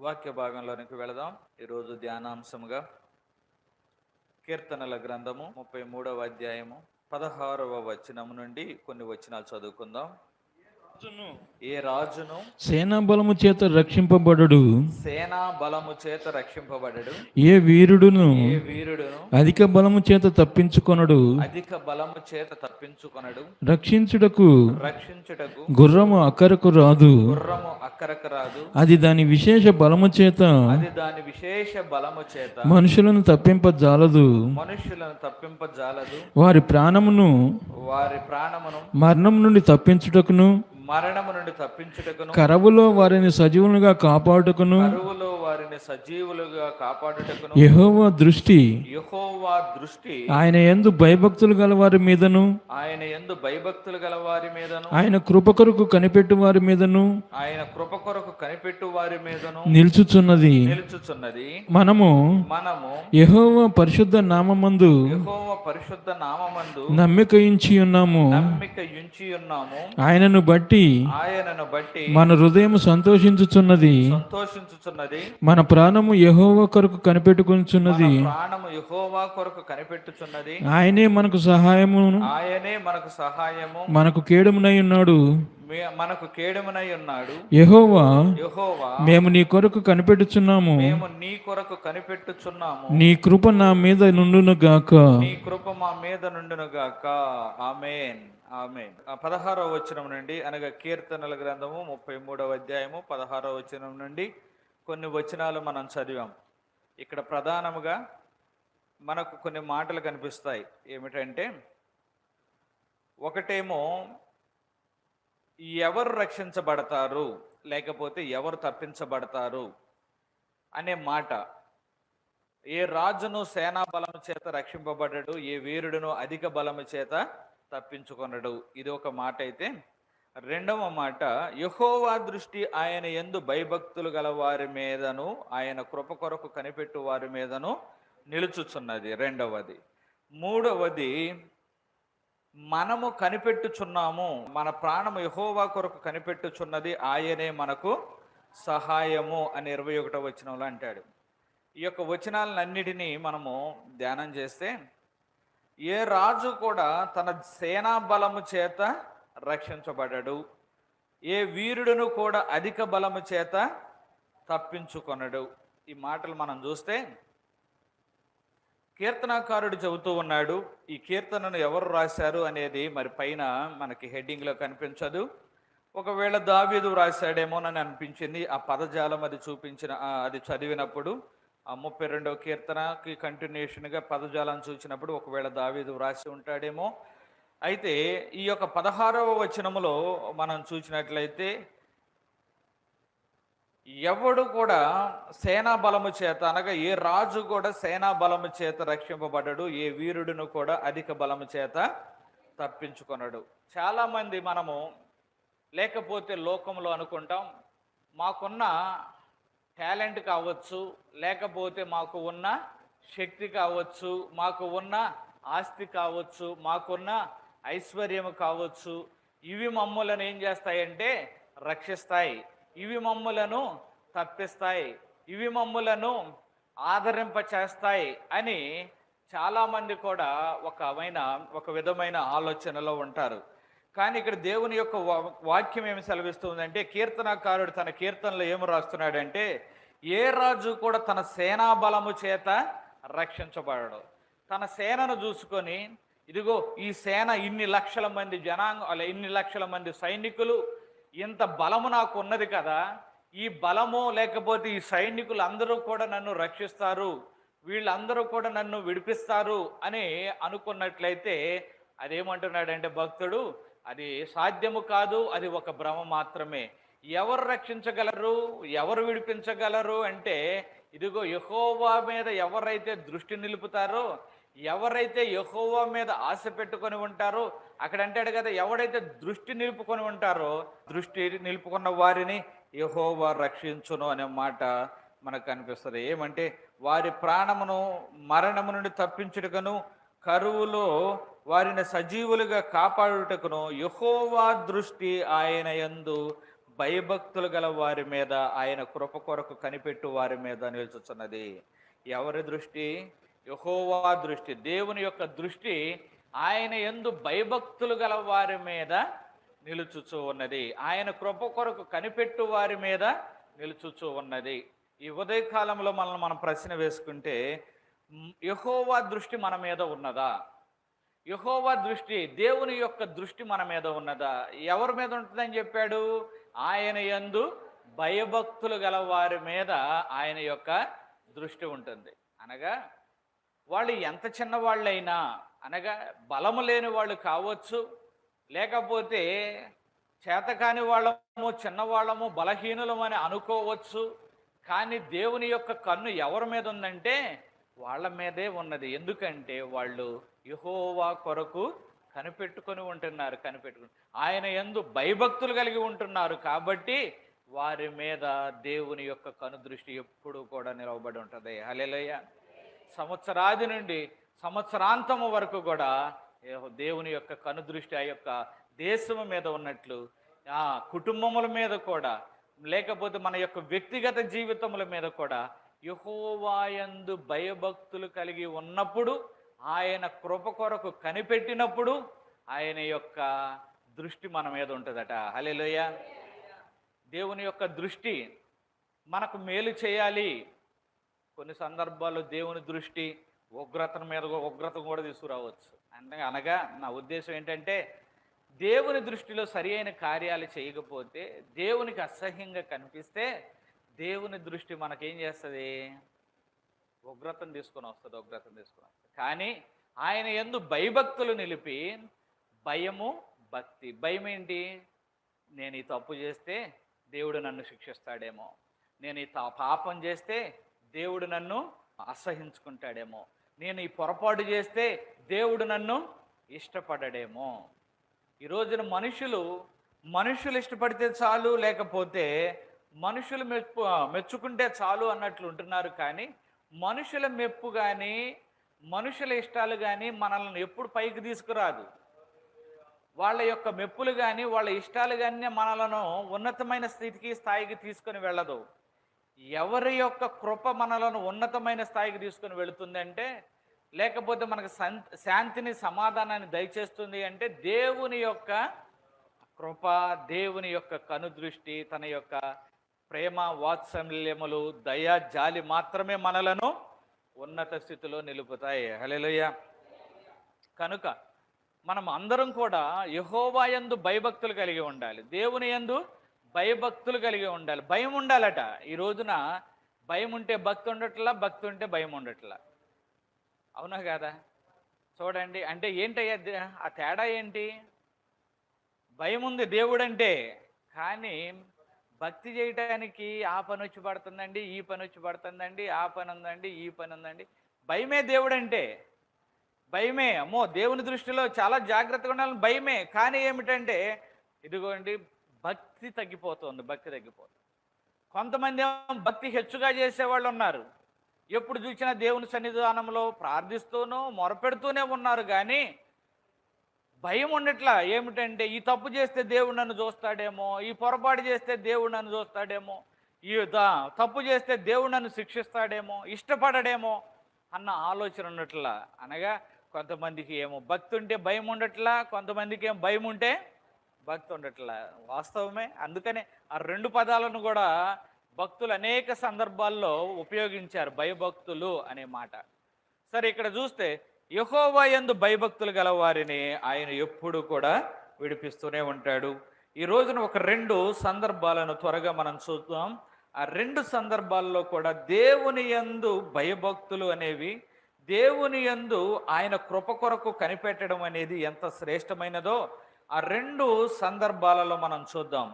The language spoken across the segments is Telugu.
వాక్య భాగంలోనికి వెళదాం. ఈరోజు ధ్యానాంశముగా కీర్తనల గ్రంథము 33వ అధ్యాయము 16వ వచనము నుండి కొన్ని వచనాలు చదువుకుందాం. ఏ రాజును సేనా బలము చేత రక్షింపబడడు, సేనా బలము చేత రక్షింపబడడు, ఏ వీరుడును అధిక బలము చేత తప్పించుకొనడు, రక్షించుటకు గుర్రము అక్కరకు రాదు, అది దాని విశేష బలము చేత మనుషులను తప్పింపజాలదు, వారి ప్రాణమును మరణం నుండి తప్పించుటకును, కరవులో వారిని సజీవులుగా కాపాడుటకును యెహోవా దృష్టి ఆయన యందు భయభక్తులు గల వారి మీదను, ఆయన కృప కొరకు కనిపెట్టు వారి మీదను నిలుచుచున్నది. మనము యెహోవా పరిశుద్ధ నామమందు నమ్మిక ఉంచి ఉన్నాము. ఆయనను బట్టి మన హృదయం సంతోషించుచున్నది, మన ప్రాణము యెహోవా కొరకు కనిపెట్టుకొనుచున్నది. ఆయనే మనకు సహాయము, మనకు కేడమునై ఉన్నాడు. యెహోవా, మేము నీ కొరకు కనిపెట్టుచున్నాము. నీ కృప నా మీద నుండును గాక. ఆమేన్. ఆమేన్. 16వ వచనం నుండి, అనగా కీర్తనల గ్రంథము 33వ అధ్యాయము 16వ వచనం నుండి కొన్ని వచనాలు మనం చదివాం. ఇక్కడ ప్రధానముగా మనకు కొన్ని మాటలు కనిపిస్తాయి. ఏమిటంటే, ఒకటేమో ఎవరు రక్షించబడతారు లేకపోతే ఎవరు తప్పించబడతారు అనే మాట. ఏ రాజును సేనా బలము చేత రక్షింపబడడు, ఏ వీరుడును అధిక బలము చేత తప్పించుకొనడు. ఇది ఒక మాట అయితే, రెండవ మాట, యెహోవా దృష్టి ఆయన యందు భయభక్తులు గల వారి మీదను ఆయన కృప కొరకు కనిపెట్టు వారి మీదను నిలుచుచున్నది. రెండవది. మూడవది, మనము కనిపెట్టుచున్నాము, మన ప్రాణము యెహోవా కొరకు కనిపెట్టుచున్నది, ఆయనే మనకు సహాయము అని 21వ వచనంలో అంటాడు. ఈ యొక్క వచనాలన్నిటినీ మనము ధ్యానం చేస్తే, ఏ రాజు కూడా తన సేనా బలము చేత రక్షించబడడు, ఏ వీరుడును కూడా అధిక బలము చేత తప్పించుకొనడు. ఈ మాటలు మనం చూస్తే కీర్తనాకారుడు చెబుతూ ఉన్నాడు. ఈ కీర్తనను ఎవరు రాశారు అనేది మరి పైన మనకి హెడ్డింగ్లో కనిపించదు. ఒకవేళ దావీదు రాశాడేమోనని అనిపించింది. ఆ పదజాలం అది అది చదివినప్పుడు, ఆ 32వ కీర్తనకి కంటిన్యూషన్గా పదజాలం చూసినప్పుడు ఒకవేళ దావీదు రాసి ఉంటాడేమో. అయితే ఈ యొక్క 16వ వచనములో మనం చూసినట్లయితే, ఎవడు కూడా సేనా బలము చేత, అనగా ఏ రాజు కూడా సేనా బలము చేత రక్షింపబడడు, ఏ వీరుడును కూడా అధిక బలము చేత తప్పించుకొనడు. చాలామంది మనము లేకపోతే లోకంలో అనుకుంటాం, మాకున్న టాలెంట్ కావచ్చు, లేకపోతే మాకు ఉన్న శక్తి కావచ్చు, మాకు ఉన్న ఆస్తి కావచ్చు, మాకున్న ఐశ్వర్యము కావచ్చు, ఇవి మమ్ములను ఏం చేస్తాయంటే రక్షిస్తాయి, ఇవి మమ్ములను తప్పిస్తాయి, ఇవి మమ్ములను ఆదరింప చేస్తాయి అని చాలామంది కూడా ఒక విధమైన ఆలోచనలో ఉంటారు. కానీ ఇక్కడ దేవుని యొక్క వాక్యం ఏమి సెలవిస్తుందంటే, కీర్తనకారుడు తన కీర్తనలో ఏమి రాస్తున్నాడంటే, ఏ రాజు కూడా తన సేనా బలము చేత రక్షించబడడు. తన సేనను చూసుకొని, ఇదిగో ఈ సేన ఇన్ని లక్షల మంది ఇన్ని లక్షల మంది సైనికులు, ఇంత బలము నాకు ఉన్నది కదా, ఈ బలము లేకపోతే ఈ సైనికులు అందరూ కూడా నన్ను రక్షిస్తారు, వీళ్ళందరూ కూడా నన్ను విడిపిస్తారు అని అనుకున్నట్లయితే అదేమంటున్నాడంటే భక్తుడు, అది సాధ్యము కాదు, అది ఒక భ్రమ మాత్రమే. ఎవరు రక్షించగలరు, ఎవరు విడిపించగలరు అంటే, ఇదిగో యెహోవా మీద ఎవరైతే దృష్టి నిలుపుతారో, ఎవరైతే యెహోవా మీద ఆశ పెట్టుకొని ఉంటారో, అక్కడ అంటాడు కదా, ఎవడైతే దృష్టి నిలుపుకొని ఉంటారో, దృష్టి నిలుపుకున్న వారిని యెహోవా రక్షించును అనే మాట మనకు కనిపిస్తుంది. ఏమంటే, వారి ప్రాణమును మరణము నుండి తప్పించుటకును, కరువులో వారిని సజీవులుగా కాపాడుటకును యెహోవా దృష్టి ఆయన యందు భయభక్తులు గల వారి మీద, ఆయన కృప కొరకు కనిపెట్టు వారి మీద నిలుచుచున్నది. ఎవరి దృష్టి? యెహోవా దృష్టి. దేవుని యొక్క దృష్టి ఆయన యందు భయభక్తులు గల వారి మీద నిలుచుచూ ఉన్నది. ఆయన కృప కొరకు కనిపెట్టు వారి మీద నిలుచుచూ ఉన్నది. ఈ ఉదయకాలంలో మనం ప్రశ్న వేసుకుంటే, యెహోవా దృష్టి మన మీద ఉన్నదా? యెహోవా దృష్టి, దేవుని యొక్క దృష్టి మన మీద ఉన్నదా? ఎవరి మీద ఉంటుందని చెప్పాడు? ఆయన యందు భయభక్తులు గల వారి మీద ఆయన యొక్క దృష్టి ఉంటుంది. అనగా వాళ్ళు ఎంత చిన్నవాళ్ళైనా, అనగా బలము లేని వాళ్ళు కావచ్చు, లేకపోతే చేతకాని వాళ్ళము, చిన్నవాళ్ళము, బలహీనులమని అనుకోవచ్చు. కానీ దేవుని యొక్క కన్ను ఎవరి మీద ఉందంటే వాళ్ళ మీదే ఉన్నది. ఎందుకంటే వాళ్ళు యెహోవా కొరకు కనిపెట్టుకొని ఉంటున్నారు. ఆయన యందు భయభక్తులు కలిగి ఉంటున్నారు. కాబట్టి వారి మీద దేవుని యొక్క కనుదృష్టి ఎప్పుడు కూడా నిలవబడి ఉంటుంది. హల్లెలూయా. సంవత్సరాది నుండి సంవత్సరాంతము వరకు కూడా దేవుని యొక్క కనుదృష్టి ఆ యొక్క దేశము మీద ఉన్నట్లు, ఆ కుటుంబముల మీద కూడా, లేకపోతే మన యొక్క వ్యక్తిగత జీవితముల మీద కూడా యెహోవా యందు భయభక్తులు కలిగి ఉన్నప్పుడు, ఆయన కృప కొరకు కనిపెట్టినప్పుడు ఆయన యొక్క దృష్టి మన మీద ఉంటుందట. హల్లెలూయా. దేవుని యొక్క దృష్టి మనకు మేలు చేయాలి. కొన్ని సందర్భాల్లో దేవుని దృష్టి ఉగ్రత కూడా తీసుకురావచ్చు. అనగా నా ఉద్దేశం ఏంటంటే, దేవుని దృష్టిలో సరి అయిన కార్యాలు చేయకపోతే, దేవునికి అసహ్యంగా కనిపిస్తే, దేవుని దృష్టి మనకేం చేస్తుంది? ఉగ్రతను తీసుకొని వస్తుంది. కానీ ఆయన యందు భయభక్తులు నిలిపి, భయము, భక్తి. భయం ఏంటి? నేను ఈ తప్పు చేస్తే దేవుడు నన్ను శిక్షిస్తాడేమో, నేను ఈ పాపం చేస్తే దేవుడు నన్ను అసహించుకుంటాడేమో, నేను ఈ పొరపాటు చేస్తే దేవుడు నన్ను ఇష్టపడడేమో. ఈ రోజున మనుషులు ఇష్టపడితే చాలు, లేకపోతే మనుషులు మెచ్చుకుంటే చాలు అన్నట్లు ఉంటున్నారు. కానీ మనుషుల మెప్పు కానీ, మనుషుల ఇష్టాలు కానీ మనల్ని ఎప్పుడు పైకి తీసుకురాదు. వాళ్ళ యొక్క మెప్పులు కానీ, వాళ్ళ ఇష్టాలు కానీ మనలను ఉన్నతమైన స్థాయికి తీసుకొని వెళ్ళదు. ఎవరి యొక్క కృప మనలను ఉన్నతమైన స్థాయికి తీసుకొని వెళుతుంది అంటే, లేకపోతే మనకు శాంతిని, సమాధానాన్ని దయచేస్తుంది అంటే, దేవుని యొక్క కృప, దేవుని యొక్క కనుదృష్టి, తన యొక్క ప్రేమ, వాత్సల్యములు, దయ, జాలి మాత్రమే మనలను ఉన్నత స్థితిలో నిలుపుతాయి. హల్లెలూయా. కనుక మనం అందరం కూడా యెహోవా యందు భయభక్తులు కలిగి ఉండాలి. దేవుని యందు భయభక్తులు కలిగి ఉండాలి. భయం ఉండాలట. ఈ రోజున భయం ఉంటే భక్తి ఉండట్లా, భక్తి ఉంటే భయం ఉండట్లా. అవునా కాదా? చూడండి, అంటే ఏంటయ్యా ఆ తేడా ఏంటి? భయం ఉంది దేవుడంటే, కానీ భక్తి చేయటానికి ఆ పని వచ్చి పడుతుందండి, ఈ పని వచ్చి పడుతుందండి, ఆ పని ఉందండి, ఈ పని ఉందండి. భయమే దేవుడంటే. భయమే. అమ్మో, దేవుని దృష్టిలో చాలా జాగ్రత్తగా ఉండాలని భయమే. కానీ ఏమిటంటే, ఇదిగోండి, భక్తి తగ్గిపోతుంది. కొంతమంది ఏమో భక్తి హెచ్చుగా చేసేవాళ్ళు ఉన్నారు. ఎప్పుడు చూసినా దేవుని సన్నిధానంలో ప్రార్థిస్తూనూ మొరపెడుతూనే ఉన్నారు. కానీ భయం ఉండట్లా. ఏమిటంటే, ఈ తప్పు చేస్తే దేవుడు నన్ను చూస్తాడేమో, ఈ పొరపాటు చేస్తే దేవుడు నన్ను చూస్తాడేమో, ఈ తప్పు చేస్తే దేవుడు నన్ను శిక్షిస్తాడేమో, ఇష్టపడడేమో అన్న ఆలోచన ఉన్నట్లా. అనగా కొంతమందికి ఏమో భక్తి ఉంటే భయం ఉండట్లా, కొంతమందికి ఏమో భయం ఉంటే భక్తి ఉండట్లా. వాస్తవమే. అందుకనే ఆ రెండు పదాలను కూడా భక్తులు అనేక సందర్భాల్లో ఉపయోగించారు, భయభక్తులు అనే మాట. సరే, ఇక్కడ చూస్తే యెహోవా యందు భయభక్తులు గల వారిని ఆయన ఎప్పుడు కూడా విడిపిస్తూనే ఉంటాడు. ఈ రోజున ఒక రెండు సందర్భాలను త్వరగా మనం చూద్దాం. ఆ రెండు సందర్భాల్లో కూడా దేవుని యందు భయభక్తులు అనేవి, దేవుని యందు ఆయన కృప కొరకు కనిపెట్టడం అనేది ఎంత శ్రేష్టమైనదో ఆ రెండు సందర్భాలలో మనం చూద్దాం.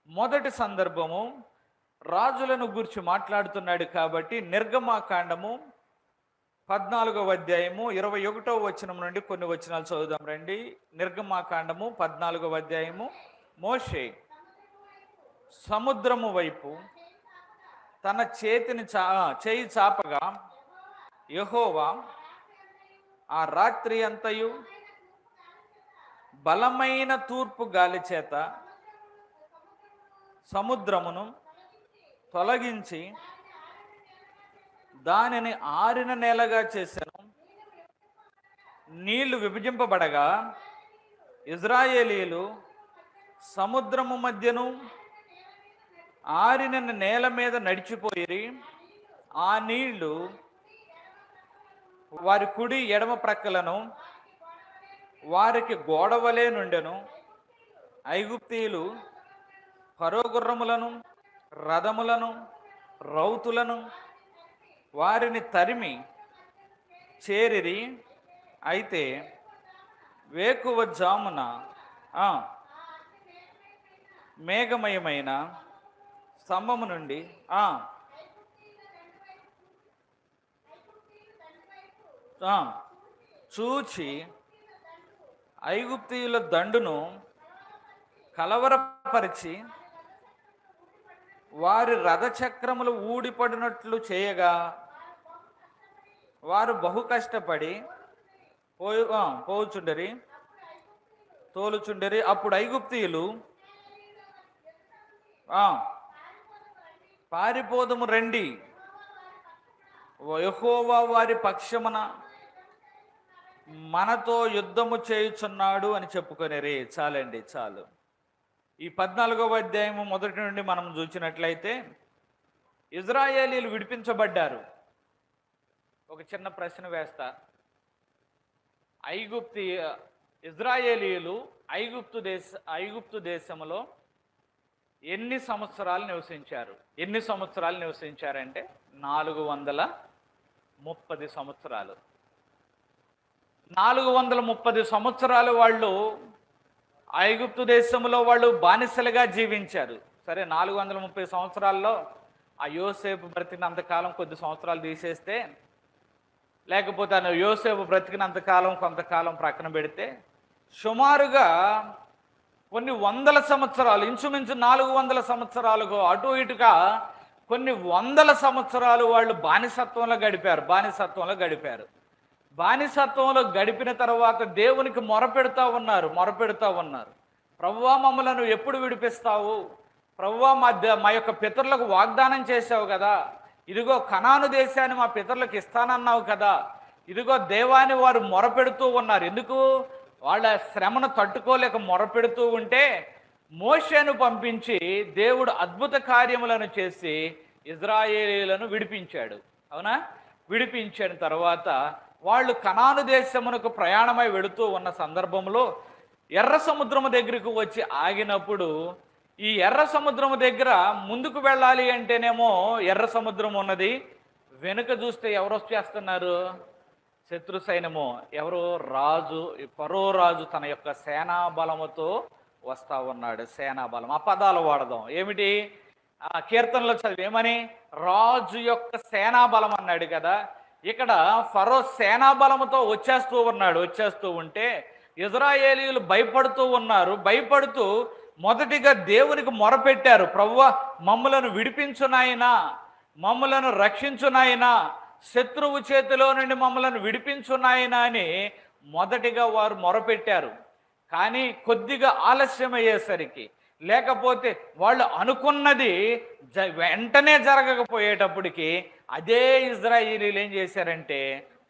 మొదటి సందర్భము రాజులను గురించి మాట్లాడుతున్నాడు కాబట్టి నిర్గమాకాండము 14వ అధ్యాయము 21వ వచనం నుండి కొన్ని వచనాలు చదువుదాం రండి. నిర్గమాకాండము 14వ అధ్యాయము. మోషే సముద్రము వైపు తన చేయి చాపగా యెహోవా ఆ రాత్రి అంతయు బలమైన తూర్పు గాలి చేత సముద్రమును తొలగించి దానిని ఆరిన నేలగా చేశాను. నీళ్లు విభజింపబడగా ఇజ్రాయేలీలు సముద్రము మధ్యను ఆరిన నేల మీద నడిచిపోయిరి. ఆ నీళ్లు వారి కుడి ఎడమ ప్రక్కలను వారికి గోడవలే నుండెను. ఐగుప్తీయులు ఫరో గుర్రములను, రథములను, రౌతులను వారిని తరిమి చేరిరి. అయితే వేకువ జామున మేఘమయమైన స్తంభము నుండి చూచి ఐగుప్తీయుల దండును కలవరపరిచి వారి రథచక్రములు ఊడిపడినట్లు చేయగా వారు బహు కష్టపడి తోలుచుండరి. అప్పుడు ఐగుప్తీయులు పారిపోదుము రండి, యెహోవా వారి పక్షమున మనతో యుద్ధము చేయుచున్నాడు అని చెప్పుకొనిరి. చాలండి, చాలు. ఈ 14వ అధ్యాయము మొదటి నుండి మనం చూసినట్లయితే ఇజ్రాయేలీలు విడిపించబడ్డారు. ఒక చిన్న ప్రశ్న వేస్తా. ఇజ్రాయేలీలు ఐగుప్తు దేశంలో ఎన్ని సంవత్సరాలు నివసించారు? ఎన్ని సంవత్సరాలు నివసించారంటే 430 సంవత్సరాలు. 430 సంవత్సరాలు వాళ్ళు ఐగుప్తు దేశంలో వాళ్ళు బానిసలుగా జీవించారు. సరే, 430 సంవత్సరాల్లో ఆ యోసేపు బ్రతికినంతకాలం కొద్ది సంవత్సరాలు తీసేస్తే, లేకపోతే ఆ యోసేపు బ్రతికినంతకాలం కొంతకాలం ప్రక్కన పెడితే, సుమారుగా కొన్ని వందల సంవత్సరాలు, ఇంచుమించు 400 సంవత్సరాలకు అటు ఇటుగా కొన్ని వందల సంవత్సరాలు వాళ్ళు బానిసత్వంలో గడిపారు. బానిసత్వంలో గడిపిన తర్వాత దేవునికి మొరపెడుతూ ఉన్నారు. ప్రభువా, మమ్మలను ఎప్పుడు విడిపిస్తావు? ప్రభువా, మా యొక్క పితరులకు వాగ్దానం చేసావు కదా, ఇదిగో కనాను దేశాన్ని మా పితరులకు ఇస్తానన్నావు కదా. ఇదిగో దేవాన్ని వారు మొరపెడుతూ ఉన్నారు. ఎందుకు? వాళ్ళ శ్రమను తట్టుకోలేక మొరపెడుతూ ఉంటే మోషేను పంపించి దేవుడు అద్భుత కార్యములను చేసి ఇజ్రాయేలీలను విడిపించాడు. అవునా? విడిపించిన తర్వాత వాళ్ళు కనాను దేశమునకు ప్రయాణమై వెళుతూ ఉన్న సందర్భంలో ఎర్ర సముద్రము దగ్గరకు వచ్చి ఆగినప్పుడు, ఈ ఎర్ర సముద్రము దగ్గర ముందుకు వెళ్ళాలి అంటేనేమో ఎర్ర సముద్రం ఉన్నది, వెనుక చూస్తే ఎవరు వచ్చేస్తున్నారు? శత్రు సైన్యము. ఎవరు? ఫరో రాజు తన యొక్క సేనా బలముతో వస్తా ఉన్నాడు. సేనా బలం, ఆ పదాలు వాడదాం. ఏమిటి? ఆ కీర్తనలో చదివేమని? రాజు యొక్క సేనా బలం అన్నాడు కదా. ఇక్కడ ఫరో సేనా బలముతో వచ్చేస్తూ ఉంటే ఇజ్రాయేలీయులు భయపడుతూ ఉన్నారు. భయపడుతూ మొదటిగా దేవునికి మొరపెట్టారు. ప్రభువా, మమ్ములను విడిపించు నాయనా, మమ్ములను రక్షించు నాయనా, శత్రువు చేతిలో నుండి మమ్మలను విడిపించు నాయనా అని మొదటిగా వారు మొరపెట్టారు. కానీ కొద్దిగా ఆలస్యం అయ్యేసరికి, లేకపోతే వాళ్ళు అనుకున్నది వెంటనే జరగకపోయేటప్పటికి అదే ఇజ్రాయేలీలు ఏం చేశారంటే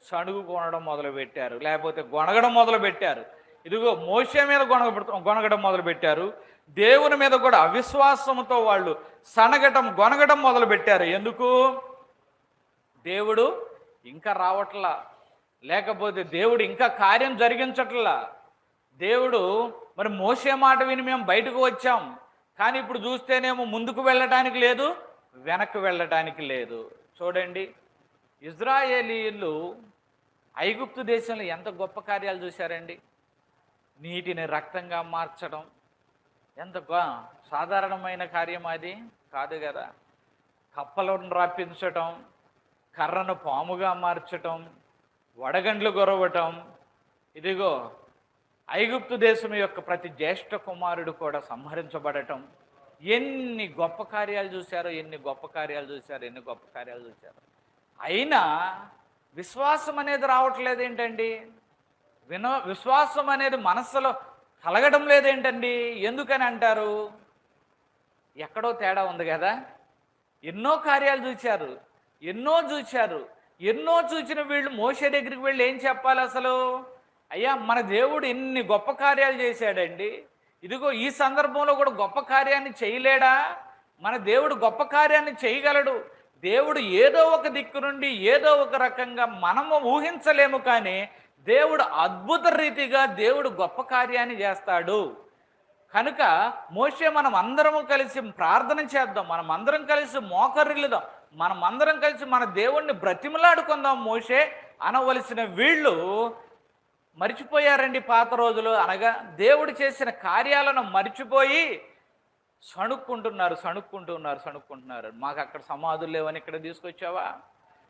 సణుగు కొనడం మొదలుపెట్టారు, లేకపోతే గొనగడం మొదలుపెట్టారు. ఇదిగో మోషే మీద గొనగడం మొదలుపెట్టారు. దేవుని మీద కూడా అవిశ్వాసంతో వాళ్ళు గొనగడం మొదలుపెట్టారు. ఎందుకు? దేవుడు ఇంకా రావట్లా, లేకపోతే దేవుడు ఇంకా కార్యం జరిగించట్లా. దేవుడు మరి మోసే మాట విని మేము బయటకు వచ్చాం, కానీ ఇప్పుడు చూస్తేనేమో ముందుకు వెళ్ళటానికి లేదు, వెనక్కి వెళ్ళటానికి లేదు. చూడండి, ఇజ్రాయేలీయులు ఐగుప్తు దేశంలో ఎంత గొప్ప కార్యాలు చూశారండి. నీటిని రక్తంగా మార్చడం ఎంత సాధారణమైన కార్యం అది కాదు కదా. కప్పలను రప్పించటం, కర్రను పాముగా మార్చటం, వడగండ్లు గొరవటం. ఇదిగో ఐగుప్తు దేశం యొక్క ప్రతి జ్యేష్ఠ కుమారుడు కూడా సంహరించబడటం. ఎన్ని గొప్ప కార్యాలు చూశారో. అయినా విశ్వాసం అనేది రావట్లేదు ఏంటండి? విశ్వాసం అనేది మనస్సులో కలగడం లేదేంటండి? ఎందుకని అంటారు? ఎక్కడో తేడా ఉంది కదా. ఎన్నో కార్యాలు చూశారు, ఎన్నో చూసిన వీళ్ళు మోషే దగ్గరికి వెళ్ళి ఏం చెప్పాలి అసలు? అయ్యా, మన దేవుడు ఎన్ని గొప్ప కార్యాలు చేశాడండి, ఇదిగో ఈ సందర్భంలో కూడా గొప్ప కార్యాన్ని చేయలేడా? మన దేవుడు గొప్ప కార్యాన్ని చేయగలడు. దేవుడు ఏదో ఒక దిక్కు నుండి ఏదో ఒక రకంగా మనము ఊహించలేము, కానీ దేవుడు అద్భుత రీతిగా దేవుడు గొప్ప కార్యాన్ని చేస్తాడు. కనుక మోషే, మనం అందరము కలిసి ప్రార్థన చేద్దాం, మనం అందరం కలిసి మోకరిల్లుదాం, మనం అందరం కలిసి మన దేవుణ్ణి బ్రతిమలాడుకుందాం మోషే అనవలసిన వీళ్ళు మర్చిపోయారండి. పాత రోజులు అనగా దేవుడు చేసిన కార్యాలను మర్చిపోయి సణుక్కుంటున్నారు. మాకు అక్కడ సమాధులు లేవని ఇక్కడ తీసుకొచ్చావా?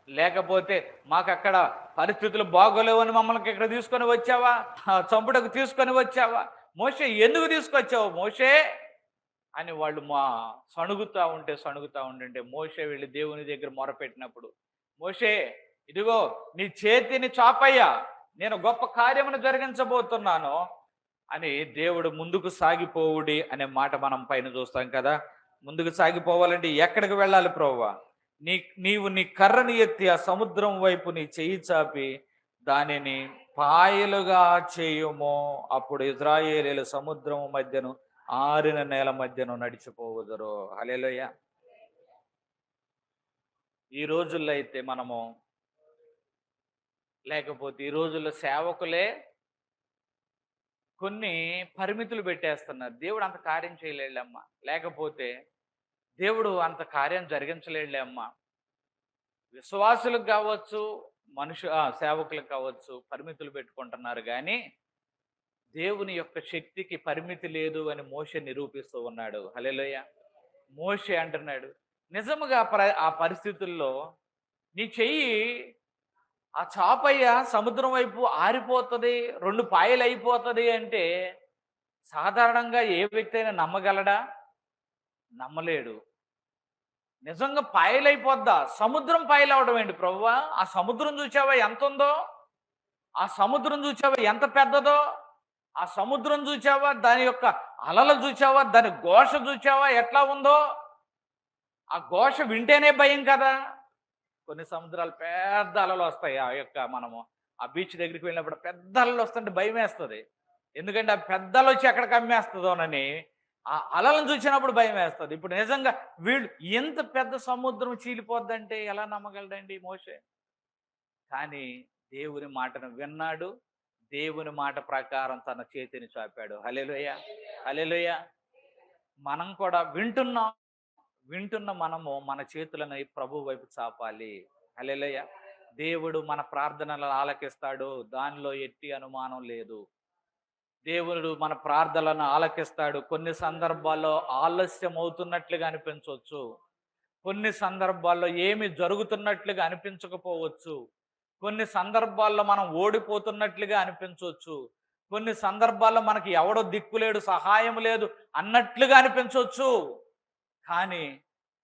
లేకపోతే మాకు అక్కడ పరిస్థితులు బాగోలేవని మమ్మల్ని ఇక్కడ తీసుకొని వచ్చావా? చంపుటకు తీసుకొని వచ్చావా? మోషే, ఎందుకు తీసుకొచ్చావు మోషే అని వాళ్ళు సణుగుతూ ఉంటుంటే మోషే వెళ్ళి దేవుని దగ్గర మొరపెట్టినప్పుడు, మోషే ఇదిగో నీ చేతిని చాపయ్యా, నేను గొప్ప కార్యమును జరిగించబోతున్నాను అని దేవుడు ముందుకు సాగిపోవుడి అనే మాట మనం పైన చూస్తాం కదా. ముందుకు సాగిపోవాలంటే ఎక్కడికి వెళ్ళాలి ప్రభువా? నీవు నీ కర్రని ఎత్తి ఆ సముద్రం వైపు నీ చెయ్యి చాపి దానిని పాయలుగా చేయుమో, అప్పుడు ఇజ్రాయేలీలు సముద్రం మధ్యను ఆరిన నేల మధ్యను నడిచిపోవుదురు. హల్లెలూయా. ఈ రోజుల్లో అయితే మనము, లేకపోతే ఈ రోజుల్లో సేవకులే కొన్ని పరిమితులు పెట్టేస్తున్నారు. దేవుడు అంత కార్యం చేయలేళ్ళమ్మా, లేకపోతే దేవుడు అంత కార్యం జరిగించలేళ్ళమ్మా. విశ్వాసులకు కావచ్చు, సేవకులకు కావచ్చు పరిమితులు పెట్టుకుంటున్నారు, కానీ దేవుని యొక్క శక్తికి పరిమితి లేదు అని మోషే నిరూపిస్తూ ఉన్నాడు. హల్లెలూయా. మోషే అంటున్నాడు, నిజముగా ఆ పరిస్థితుల్లో నీ చెయ్యి ఆ చాపయ్య సముద్రం వైపు ఆరిపోతుంది, 2 పాయలు అయిపోతుంది అంటే సాధారణంగా ఏ వ్యక్తి అయినా నమ్మగలడా? నమ్మలేడు. నిజంగా పాయలైపోద్దా? సముద్రం పాయలవడం ఏంటి ప్రభువా? ఆ సముద్రం చూచావా ఎంత ఉందో? ఆ సముద్రం చూచావా ఎంత పెద్దదో? ఆ సముద్రం చూచావా దాని యొక్క అలలు చూచావా? దాని ఘోష చూచావా ఎట్లా ఉందో? ఆ ఘోష వింటేనే భయం కదా. కొన్ని సముద్రాలు పెద్ద అలలు వస్తాయి. మనము ఆ బీచ్ దగ్గరికి వెళ్ళినప్పుడు పెద్ద అలలు వస్తుంటే భయం వేస్తుంది. ఎందుకంటే ఆ పెద్ద అలలు వచ్చి ఎక్కడికి అమ్మేస్తుందోనని ఆ అలలను చూసినప్పుడు భయం వేస్తుంది. ఇప్పుడు నిజంగా వీళ్ళు ఎంత పెద్ద సముద్రం చీలిపోద్దంటే ఎలా నమ్మగలడండి మోషే? కానీ దేవుని మాటను విన్నాడు, దేవుని మాట ప్రకారం తన చేతిని చాపాడు. హల్లెలూయా, హల్లెలూయా. మనం కూడా వింటున్న మనము మన చేతులను ప్రభు వైపు చాపాలి. హల్లెలూయా. దేవుడు మన ప్రార్థనలను ఆలకిస్తాడు, దానిలో ఎట్టి అనుమానం లేదు. దేవుడు మన ప్రార్థనలను ఆలకిస్తాడు. కొన్ని సందర్భాల్లో ఆలస్యం అవుతున్నట్లుగా అనిపించవచ్చు, కొన్ని సందర్భాల్లో ఏమి జరుగుతున్నట్లుగా అనిపించకపోవచ్చు, కొన్ని సందర్భాల్లో మనం ఓడిపోతున్నట్లుగా అనిపించవచ్చు, కొన్ని సందర్భాల్లో మనకి ఎవడో దిక్కులేడు, సహాయం లేదు అన్నట్లుగా అనిపించవచ్చు. కానీ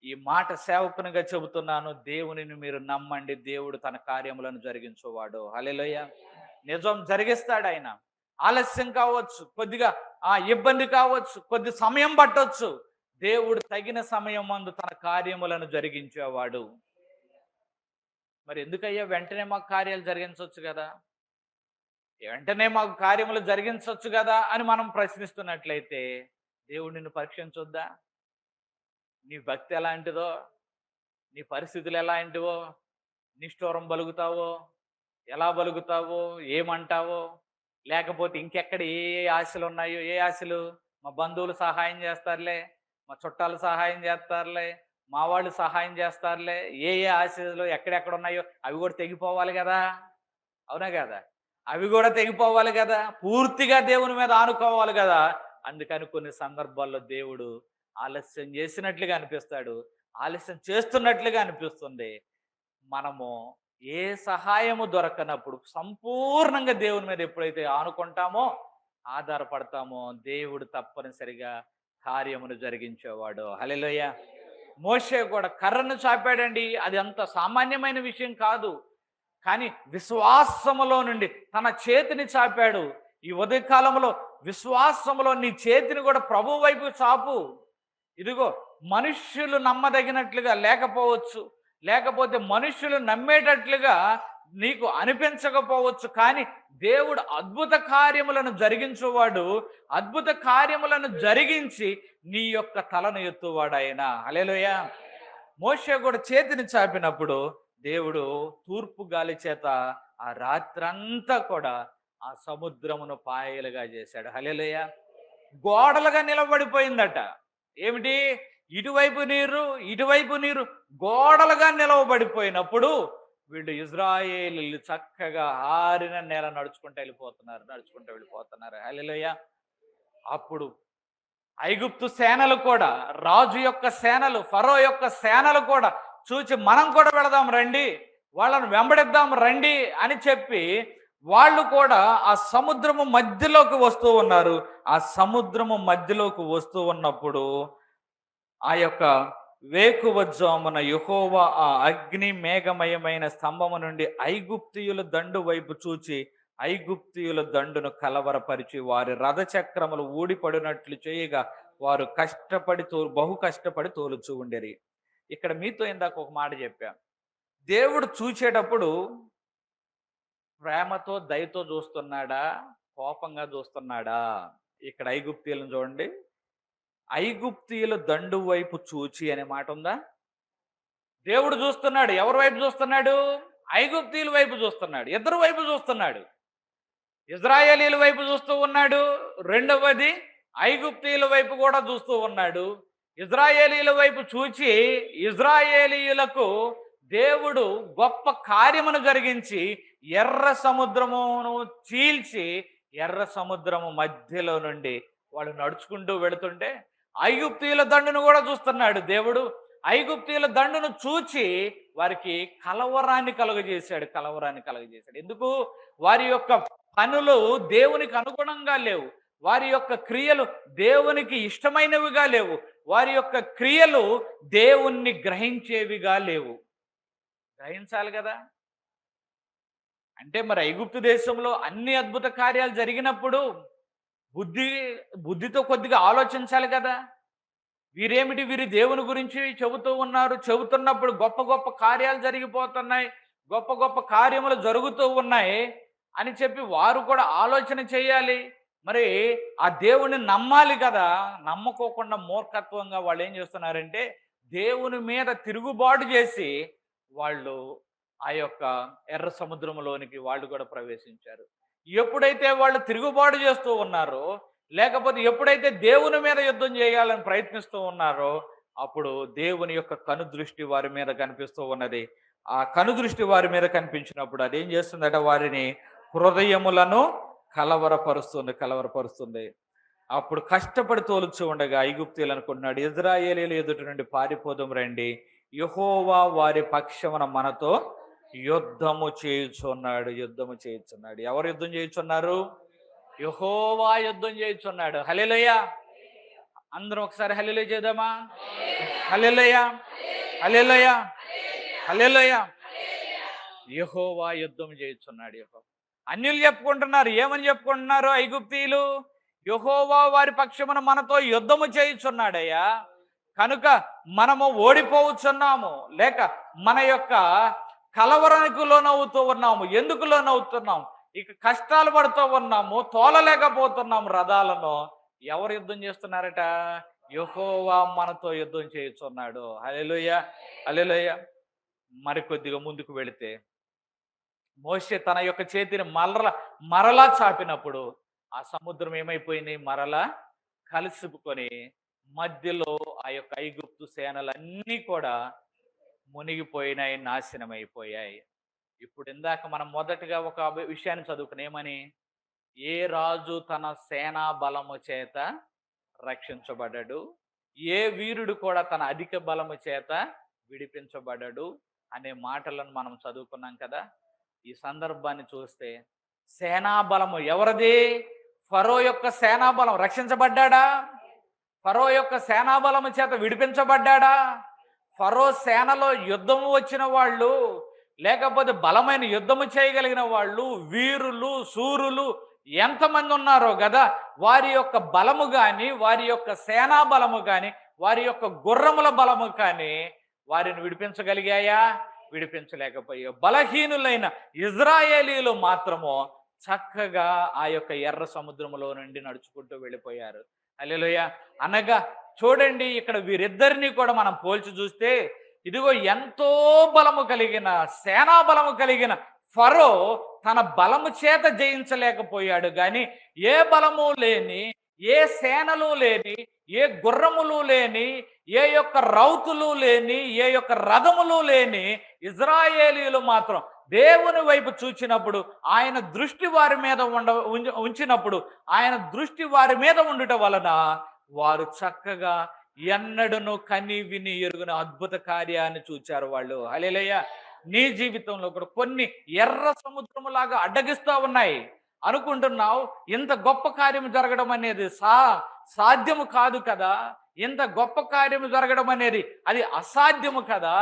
ఈ మాట సేవకునిగా చెబుతున్నాను, దేవునిని మీరు నమ్మండి, దేవుడు తన కార్యములను జరిగించేవాడు. హల్లెలూయా. నిజం జరిగిస్తాడు ఆయన. ఆలస్యం కావచ్చు, కొద్దిగా ఇబ్బంది కావచ్చు, కొద్ది సమయం పట్టవచ్చు, దేవుడు తగిన సమయం మందు తన కార్యములను జరిగించేవాడు. మరి ఎందుకయ్యా వెంటనే మాకు కార్యాలు జరిగించవచ్చు కదా, వెంటనే మాకు కార్యములు జరిగించవచ్చు కదా అని మనం ప్రశ్నిస్తున్నట్లయితే దేవుడు నిన్ను పరీక్షించొద్దా? నీ భక్తి ఎలాంటిదో, నీ పరిస్థితులు ఎలాంటివో, నిష్ఠూరం బలుగుతావో, ఎలా బలుగుతావో, ఏమంటావో, లేకపోతే ఇంకెక్కడ ఏ ఆశలు ఉన్నాయో, ఏ ఆశలు? మా బంధువులు సహాయం చేస్తారులే, మా చుట్టాలు సహాయం చేస్తారులే, మా వాళ్ళు సహాయం చేస్తారులే, ఏ ఆశలు ఎక్కడెక్కడ ఉన్నాయో అవి కూడా తెగిపోవాలి కదా. అవునా కదా? అవి కూడా తెగిపోవాలి కదా, పూర్తిగా దేవుని మీద ఆనుకోవాలి కదా. అందుకని కొన్ని సందర్భాల్లో దేవుడు ఆలస్యం చేసినట్లుగా అనిపిస్తాడు, ఆలస్యం చేస్తున్నట్లుగా అనిపిస్తుంది. మనము ఏ సహాయము దొరకనప్పుడు సంపూర్ణంగా దేవుని మీద ఎప్పుడైతే ఆనుకుంటామో, ఆధారపడతామో, దేవుడు తప్పనిసరిగా కార్యమును జరిగించేవాడు. హల్లెలూయా. మోషే కూడా కర్రను చాపాడండి, అది అంత సామాన్యమైన విషయం కాదు. కానీ విశ్వాసములో నుండి తన చేతిని చాపాడు. ఈ ఉదయకాలంలో విశ్వాసములో నీ చేతిని కూడా ప్రభు వైపు చాపు. ఇదిగో మనుష్యులు నమ్మదగినట్లుగా లేకపోవచ్చు, లేకపోతే మనుష్యులు నమ్మేటట్లుగా నీకు అనిపించకపోవచ్చు, కానీ దేవుడు అద్భుత కార్యములను జరిగించువాడు. అద్భుత కార్యములను జరిగించి నీ యొక్క తలను ఎత్తువాడు ఆయన. హల్లెలూయా. మోషే కూడా చేతిని చాపినప్పుడు దేవుడు తూర్పు గాలి చేత ఆ రాత్రంతా కూడా ఆ సముద్రమును పాయలుగా చేశాడు. హల్లెలూయా. గోడలుగా నిలబడిపోయిందట. ఏమిటి? ఇటువైపు నీరు, ఇటువైపు నీరు గోడలుగా నిలవబడిపోయినప్పుడు వీళ్ళు ఇజ్రాయేలీలు చక్కగా ఆరిన నేల నడుచుకుంటూ వెళ్ళిపోతున్నారు. హల్లెలూయా. అప్పుడు ఐగుప్తు సేనలు కూడా, రాజు యొక్క సేనలు, ఫరో యొక్క సేనలు కూడా చూచి మనం కూడా వెళదాం రండి, వాళ్ళను వెంబడిద్దాం రండి అని చెప్పి వాళ్ళు కూడా ఆ సముద్రము మధ్యలోకి వస్తూ ఉన్నారు. ఆ సముద్రము మధ్యలోకి వస్తూ ఉన్నప్పుడు ఆ యొక్క వేకువజామున యెహోవా ఆ అగ్ని మేఘమయమైన స్తంభము నుండి ఐగుప్తీయుల దండు వైపు చూచి ఐగుప్తీయుల దండును కలవరపరిచి వారి రథచక్రములు ఊడిపడినట్లు చేయగా వారు బహు కష్టపడి తోలుచూ ఉండేరి. ఇక్కడ మీతో ఇందాక ఒక మాట చెప్పా. దేవుడు చూచేటప్పుడు ప్రేమతో దయతో చూస్తున్నాడా, కోపంగా చూస్తున్నాడా? ఇక్కడ ఐగుప్తీయులను చూడండి. ఐగుప్తీయుల దండు వైపు చూచి అనే మాట ఉందా? దేవుడు చూస్తున్నాడు. ఎవరి వైపు చూస్తున్నాడు? ఐగుప్తీయుల వైపు చూస్తున్నాడు. ఇద్దరు వైపు చూస్తున్నాడు. ఇజ్రాయేలీల వైపు చూస్తూ ఉన్నాడు, రెండవది ఐగుప్తీయుల వైపు కూడా చూస్తూ ఉన్నాడు. ఇజ్రాయేలీల వైపు చూచి ఇజ్రాయేలీయులకు దేవుడు గొప్ప కార్యమును జరిగించి ఎర్ర సముద్రమును చీల్చి ఎర్ర సముద్రము మధ్యలో నుండి వాళ్ళు నడుచుకుంటూ వెళుతుంటే ఐగుప్తీయుల దండును కూడా చూస్తున్నాడు దేవుడు. ఐగుప్తీయుల దండును చూచి వారికి కలవరాన్ని కలగజేశాడు. ఎందుకు? వారి యొక్క పనులు దేవునికి అనుగుణంగా లేవు. వారి యొక్క క్రియలు దేవునికి ఇష్టమైనవిగా లేవు. వారి యొక్క క్రియలు దేవుణ్ణి గ్రహించేవిగా లేవు. గ్రహించాలి కదా. అంటే మరి ఐగుప్తు దేశంలో అన్ని అద్భుత కార్యాలు జరిగినప్పుడు బుద్ధితో కొద్దిగా ఆలోచించాలి కదా. వీరేమిటి, వీరి దేవుని గురించి చెబుతున్నప్పుడు గొప్ప గొప్ప కార్యాలు జరిగిపోతున్నాయి, గొప్ప గొప్ప కార్యములు జరుగుతూ ఉన్నాయి అని చెప్పి వారు కూడా ఆలోచన చేయాలి. మరి ఆ దేవుని నమ్మాలి కదా. నమ్మకోకుండా మూర్ఖత్వంగా వాళ్ళు ఏం చేస్తున్నారంటే దేవుని మీద తిరుగుబాటు చేసి వాళ్ళు ఆ యొక్క ఎర్ర సముద్రంలోనికి వాళ్ళు కూడా ప్రవేశించారు. ఎప్పుడైతే వాళ్ళు తిరుగుబాటు చేస్తూ ఉన్నారో, లేకపోతే ఎప్పుడైతే దేవుని మీద యుద్ధం చేయాలని ప్రయత్నిస్తూ ఉన్నారో, అప్పుడు దేవుని యొక్క కనుదృష్టి వారి మీద కనిపిస్తూ ఉన్నది. ఆ కనుదృష్టి వారి మీద కనిపించినప్పుడు అదేం చేస్తుందట? వారిని హృదయములను కలవరపరుస్తుంది. అప్పుడు కష్టపడి తోలుచు ఉండగా ఐగుప్తీయులు అనుకుంటున్నాడు, ఇజ్రాయేలీయుల ఎదుటి నుండి పారిపోదాం రండి, యెహోవా వారి పక్షమున మనతో యుద్ధము చేయుచున్నాడు. ఎవరు యుద్ధం చేయుచున్నారు? యెహోవా యుద్ధం చేయుచున్నాడు. హల్లెలూయా. అందరం ఒకసారి హల్లెలూయా చేద్దామా? హల్లెలూయా, హల్లెలూయా, హల్లెలూయా. యెహోవా యుద్ధం చేయుచున్నాడు. అన్యులు చెప్పుకుంటున్నారు. ఏమని చెప్పుకుంటున్నారు ఐగుప్తీయులు? యెహోవా వారి పక్షమున మనతో యుద్ధము చేయుచున్నాడయ్యా, కనుక మనము ఓడిపోవచ్చున్నాము, లేక మన యొక్క కలవరానికి లోనవుతూ ఉన్నాము. ఎందుకు లోనవుతున్నాము? ఇక కష్టాలు పడుతూ ఉన్నాము, తోలలేకపోతున్నాము రథాలను. ఎవరు యుద్ధం చేస్తున్నారట? యెహోవా మనతో యుద్ధం చేయుచున్నాడు. హల్లెలూయా, హల్లెలూయా. మరికొద్దిగా ముందుకు వెళితే మోషే తన యొక్క చేతిని మరలా చాపినప్పుడు ఆ సముద్రం ఏమైపోయింది? మరలా కలిసిపుకొని మధ్యలో ఆ యొక్క ఐగుప్తు సేనలన్నీ కూడా మునిగిపోయినాయి, నాశనమైపోయాయి. ఇప్పుడు ఇందాక మనం మొదటగా ఒక విషయాన్ని చదువుకుని ఏమని? ఏ రాజు తన సేనా బలము చేత రక్షించబడ్డాడు, ఏ వీరుడు కూడా తన అధిక బలము చేత విడిపించబడ్డాడు అనే మాటలను మనం చదువుకున్నాం కదా. ఈ సందర్భాన్ని చూస్తే సేనాబలము ఎవరిది? ఫరో యొక్క సేనాబలం రక్షించబడ్డాడా? ఫరో యొక్క సేనాబలము చేత విడిపించబడ్డాడా? ఫరో సేనలో యుద్ధము వచ్చిన వాళ్ళు, లేకపోతే బలమైన యుద్ధము చేయగలిగిన వాళ్ళు, వీరులు, శూరులు ఎంతమంది ఉన్నారో కదా, వారి యొక్క బలము కానీ వారి యొక్క సేనా బలము కానీ వారి యొక్క గుర్రముల బలము కానీ వారిని విడిపించగలిగాయా? విడిపించలేకపోయాయి. బలహీనులైన ఇజ్రాయేలీలు మాత్రము చక్కగా ఆ యొక్క ఎర్ర సముద్రములో నుండి నడుచుకుంటూ వెళ్ళిపోయారు. హల్లెలూయా. అనగా చూడండి, ఇక్కడ వీరిద్దరిని కూడా మనం పోల్చి చూస్తే, ఇదిగో ఎంతో బలము కలిగిన, సేనా బలము కలిగిన ఫరో తన బలము చేత జయించలేకపోయాడు. కానీ ఏ బలము లేని, ఏ సేనలు లేని, ఏ గుర్రములు లేని, ఏ యొక్క రౌతులు లేని, ఏ యొక్క రథములు లేని ఇజ్రాయేలీలు మాత్రం దేవుని వైపు చూచినప్పుడు, ఆయన దృష్టి వారి మీద ఉంచినప్పుడు, ఆయన దృష్టి వారి మీద ఉండుట వలన వారు చక్కగా ఎన్నడను కని విని ఎరుగున అద్భుత కార్యాన్ని చూచారు వాళ్ళు. హల్లెలూయా. నీ జీవితంలో కూడా కొన్ని ఎర్ర సముద్రములాగా అడ్డగిస్తూ ఉన్నాయి. అనుకుంటున్నావు ఇంత గొప్ప కార్యము జరగడం అనేది సాధ్యము కాదు కదా, ఇంత గొప్ప కార్యము జరగడం అనేది అది అసాధ్యము కదా.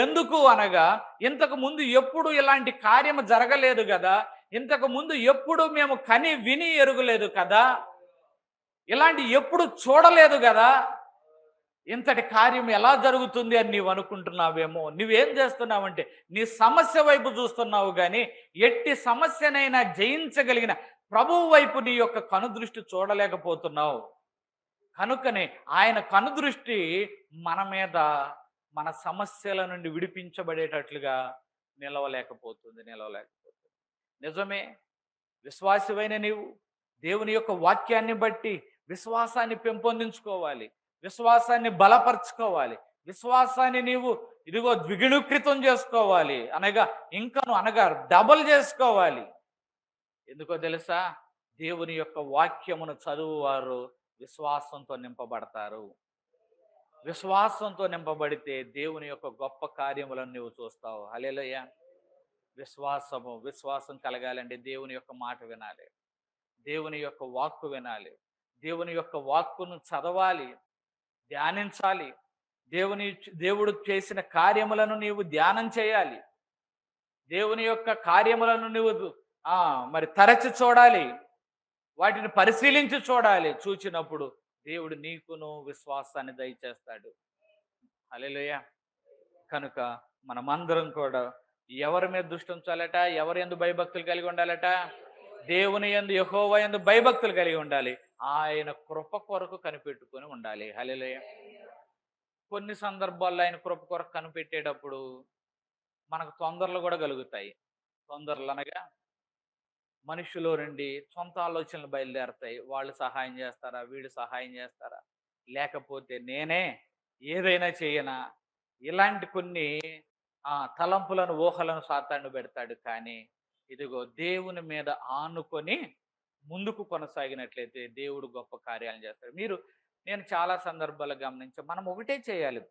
ఎందుకు అనగా, ఇంతకు ముందు ఎప్పుడు ఇలాంటి కార్యము జరగలేదు కదా, ఇంతకు ముందు ఎప్పుడు మేము కని విని ఎరుగలేదు కదా, ఇలాంటి ఎప్పుడు చూడలేదు కదా, ఇంతటి కార్యం ఎలా జరుగుతుంది అని నీవు అనుకుంటున్నావేమో. నువ్వేం చేస్తున్నావంటే నీ సమస్య వైపు చూస్తున్నావు, కానీ ఎట్టి సమస్యనైనా జయించగలిగిన ప్రభువు వైపు నీ యొక్క కనుదృష్టి చూడలేకపోతున్నావు. కనుకనే ఆయన కనుదృష్టి మన మీద, మన సమస్యల నుండి విడిపించబడేటట్లుగా నిలవలేకపోతుంది. నిజమే, విశ్వాసమైన నీవు దేవుని యొక్క వాక్యాన్ని బట్టి విశ్వాసాన్ని పెంపొందించుకోవాలి, విశ్వాసాన్ని బలపరచుకోవాలి, విశ్వాసాన్ని నీవు ఇదిగో ద్విగుణీకృతం చేసుకోవాలి, అనగా డబల్ చేసుకోవాలి. ఎందుకో తెలుసా? దేవుని యొక్క వాక్యమును చదువువారు విశ్వాసంతో నింపబడతారు. విశ్వాసంతో నింపబడితే దేవుని యొక్క గొప్ప కార్యములను నీవు చూస్తావు. హల్లెలూయా. విశ్వాసం కలగాలంటే దేవుని యొక్క మాట వినాలి, దేవుని యొక్క వాక్కు వినాలి, దేవుని యొక్క వాక్కును చదవాలి, ధ్యానించాలి. దేవుడు చేసిన కార్యములను నీవు ధ్యానం చేయాలి. దేవుని యొక్క కార్యములను నీవు మరి తరచి చూడాలి, వాటిని పరిశీలించి చూడాలి. చూచినప్పుడు దేవుడు నీకును విశ్వాసాన్ని దయచేస్తాడు. హల్లెలూయా. కనుక మనమందరం కూడా ఎవరి మీద దృష్టి ఉంచాలట? ఎవరి యందు భయభక్తులు కలిగి ఉండాలట? దేవుని యందు, యెహోవా యందు భయభక్తులు కలిగి ఉండాలి. ఆయన కృప కొరకు కనిపెట్టుకొని ఉండాలి. హల్లెలూయా. కొన్ని సందర్భాల్లో ఆయన కృప కొరకు కనిపెట్టేటప్పుడు మనకు తొందరలు కూడా కలుగుతాయి. తొందరలు అనగా మనుషులో నుండి సొంత ఆలోచనలు బయలుదేరతాయి. వాళ్ళు సహాయం చేస్తారా, వీడు సహాయం చేస్తారా, లేకపోతే నేనే ఏదైనా చేయనా, ఇలాంటి కొన్ని తలంపులను, ఊహలను సాతాను పెడతాడు. కానీ ఇదిగో దేవుని మీద ఆనుకొని ముందుకు కొనసాగినట్లయితే దేవుడు గొప్ప కార్యాలను చేస్తాడు. నేను చాలా సందర్భాలు గమనించాను. మనం ఒకటే చేయాలి,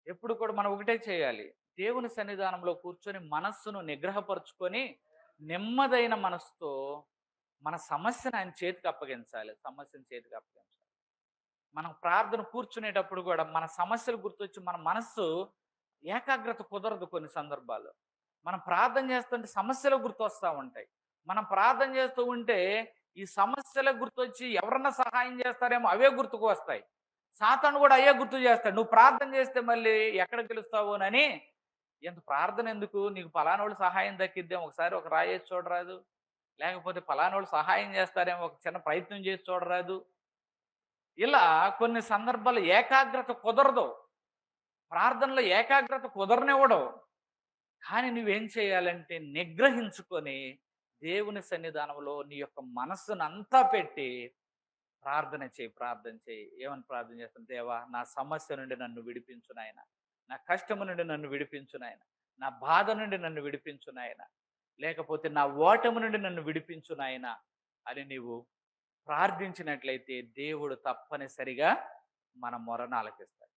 ఎప్పుడు కూడా మనం ఒకటే చేయాలి. దేవుని సన్నిధానంలో కూర్చొని మనస్సును నిగ్రహపరుచుకొని నెమ్మదైన మనసుతో మన సమస్యను ఆయన చేతికి అప్పగించాలి. మనం ప్రార్థన కూర్చునేటప్పుడు కూడా మన సమస్యలు గుర్తొచ్చి మన మనస్సు ఏకాగ్రత కుదరదు. కొన్ని సందర్భాల్లో మనం ప్రార్థన చేస్తుంటే సమస్యలు గుర్తొస్తూ ఉంటాయి. మనం ప్రార్థన చేస్తూ ఉంటే ఈ సమస్యల గుర్తొచ్చి ఎవరన్నా సహాయం చేస్తారేమో అవే గుర్తుకు వస్తాయి. సాతాను కూడా అయ్యే గుర్తు చేస్తాడు. నువ్వు ప్రార్థన చేస్తే మళ్ళీ ఎక్కడ గెలుస్తావునని, ఎంత ప్రార్థన ఎందుకు, నీకు పలానోళ్ళు సహాయం దక్కిద్దేమో, ఒకసారి ఒక రాయేసి చూడరాదు, లేకపోతే పలానోళ్ళు సహాయం చేస్తారేమో, ఒక చిన్న ప్రయత్నం చేసి చూడరాదు. ఇలా కొన్ని సందర్భాలు ఏకాగ్రత కుదరదు, ప్రార్థనలో ఏకాగ్రత కుదరనివ్వడం. కానీ నువ్వేం చేయాలంటే నిగ్రహించుకొని దేవుని సన్నిధానంలో నీ యొక్క మనస్సును అంతా పెట్టి ప్రార్థన చేయి. ఏమని ప్రార్థన చేస్తాను? దేవా, నా సమస్య నుండి నన్ను విడిపించు నాయన, నా కష్టము నుండి నన్ను విడిపించు నాయన, నా బాధ నుండి నన్ను విడిపించు నాయన, లేకపోతే నా ఓటము నుండి నన్ను విడిపించు నాయన అని నీవు ప్రార్థించినట్లయితే దేవుడు తప్పనిసరిగా మన మొరను ఆలకిస్తాడు.